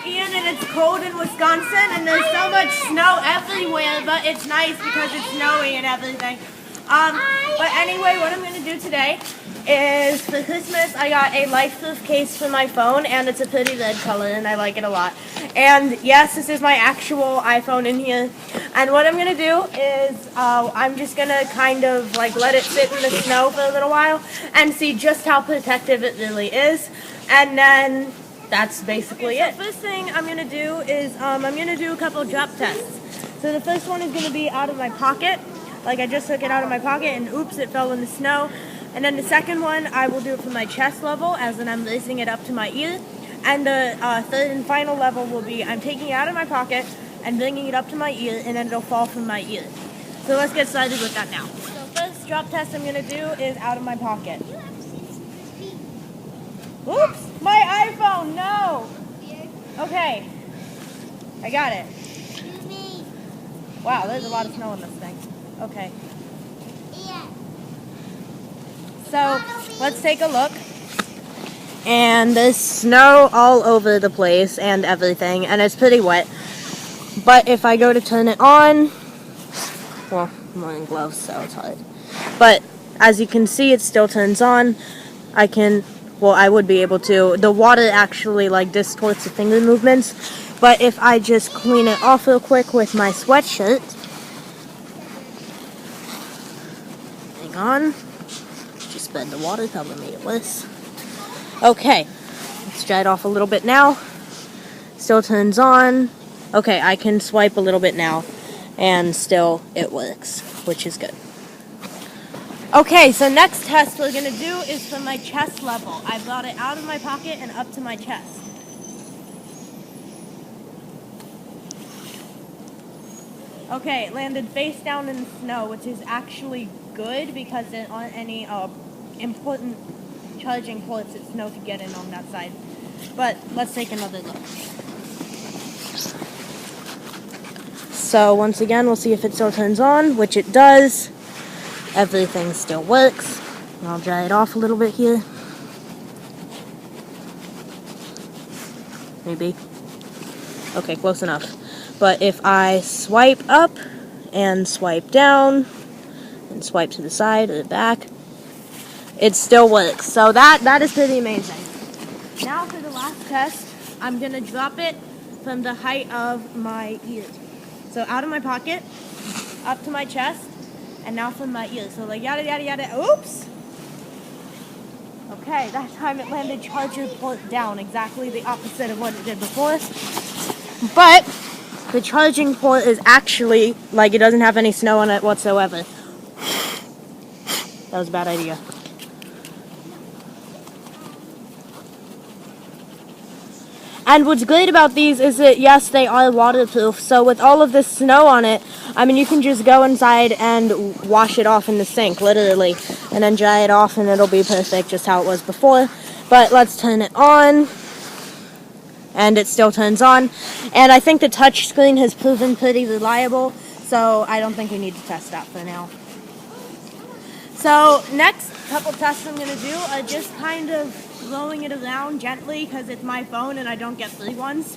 I'm Ian and it's cold in Wisconsin and there's so much snow everywhere, but it's nice because it's snowy and everything. But anyway, what I'm going to do today is for Christmas I got a lifeless case for my phone and it's a pretty red color and I like it a lot. And yes, this is my actual iPhone in here. And what I'm going to do is I'm just going to kind of like let it sit in the snow for a little while and see just how protective it really is. And then that's basically it. So first thing I'm going to do is I'm going to do a couple drop tests. So the first one is going to be out of my pocket. Like I just took it out of my pocket and oops, it fell in the snow. And then the second one, I will do it from my chest level, as in I'm raising it up to my ear. And the third and final level will be I'm taking it out of my pocket and bringing it up to my ear, and then it'll fall from my ear. So let's get started with that now. So first drop test I'm going to do is out of my pocket. Oops, my iPhone, no! Okay, I got it. Wow, there's a lot of snow on this thing. Okay. So, let's take a look. And there's snow all over the place and everything, and it's pretty wet. But if I go to turn it on, well, I'm wearing gloves, so it's hard. But as you can see, it still turns on. I would be able to. The water actually like distorts the finger movements. But if I just clean it off real quick with my sweatshirt. Hang on. Just spread the water, probably made it worse. Okay. Let's dry it off a little bit now. Still turns on. Okay, I can swipe a little bit now. And still it works, which is good. Okay, so next test we're going to do is from my chest level. I brought it out of my pocket and up to my chest. Okay, it landed face down in the snow, which is actually good because there aren't any important charging ports that snow could get in on that side. But let's take another look. So once again, we'll see if it still turns on, which it does. Everything still works. I'll dry it off a little bit here. Maybe. Okay, close enough. But if I swipe up and swipe down and swipe to the side or the back, it still works. So that is pretty amazing. Now for the last test, I'm going to drop it from the height of my ear. So out of my pocket, up to my chest, and now from my ear. So like yada yada yada. Oops! Okay, that time it landed charger port down, exactly the opposite of what it did before. But the charging port is actually, like, it doesn't have any snow on it whatsoever. That was a bad idea. And what's great about these is that, yes, they are waterproof. So with all of this snow on it, I mean, you can just go inside and wash it off in the sink, literally. And then dry it off and it'll be perfect, just how it was before. But let's turn it on. And it still turns on. And I think the touch screen has proven pretty reliable. So I don't think we need to test that for now. So next couple tests I'm going to do are just kind of blowing it around gently because it's my phone and I don't get free ones.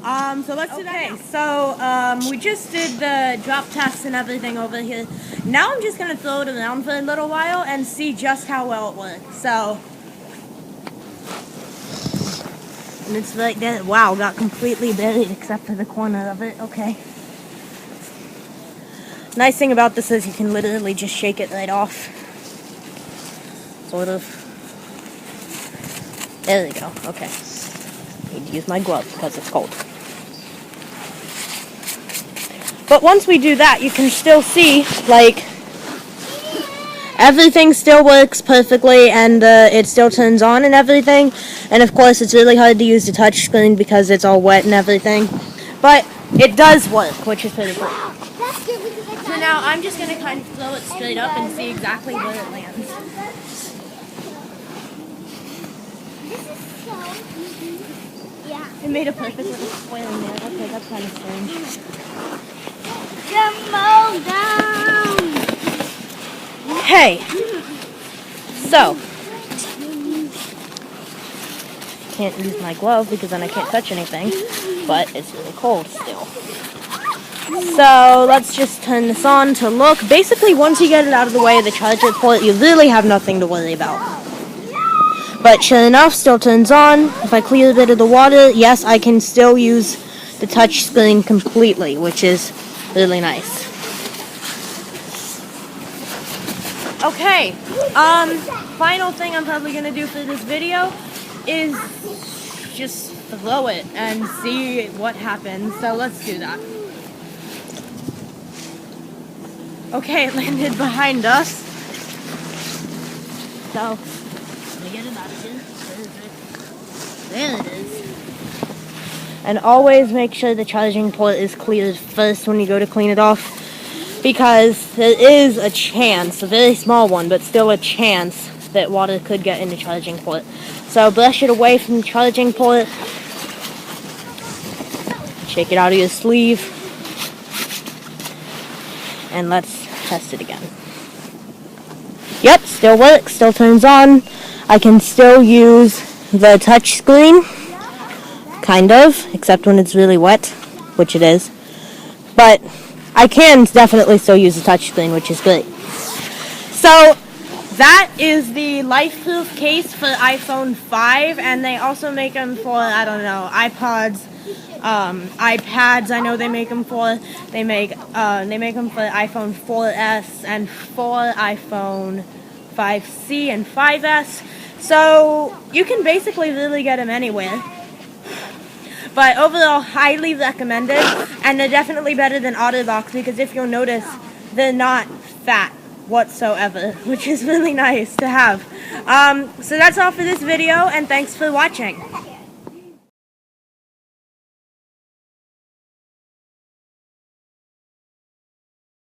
So let's do that now. So we just did the drop tests and everything over here. Now I'm just going to throw it around for a little while and see just how well it works. So, and it's like that. Wow, got completely buried except for the corner of it. Okay. Nice thing about this is you can literally just shake it right off. Sort of. There we go. Okay. Need to use my glove because it's cold. But once we do that, you can still see, like, everything still works perfectly and it still turns on and everything. And of course, it's really hard to use the touch screen because it's all wet and everything. But it does work, which is pretty cool. So now I'm just going to kind of throw it straight up and see exactly where it lands. It made a perfect little spoil in there. Okay, that's kind of strange. Jumbo down! Okay. So, can't use my glove because then I can't touch anything, but it's really cold still. So let's just turn this on to look. Basically, once you get it out of the way of the charger port, you really have nothing to worry about. But sure enough, still turns on. If I clear a bit of the water, yes, I can still use the touch screen completely, which is really nice. Okay, final thing I'm probably going to do for this video is just throw it and see what happens. So let's do that. Okay, it landed behind us. So, let me get it out of here. There it is. And always make sure the charging port is cleared first when you go to clean it off, because there is a chance, a very small one, but still a chance that water could get in the charging port. So brush it away from the charging port. Shake it out of your sleeve. And let's test it again. Yep, still works, still turns on. I can still use the touch screen, kind of, except when it's really wet, which it is. But I can definitely still use the touch screen, which is great. So that is the LifeProof case for iPhone 5, and they also make them for, I don't know, iPods, iPads. I know they make them for. They make them for iPhone 4S and for iPhone 5C and 5S. So you can basically really get them anywhere. But overall, highly recommended, and they're definitely better than OtterBox because if you'll notice, they're not fat whatsoever, which is really nice to have. So that's all for this video, and thanks for watching.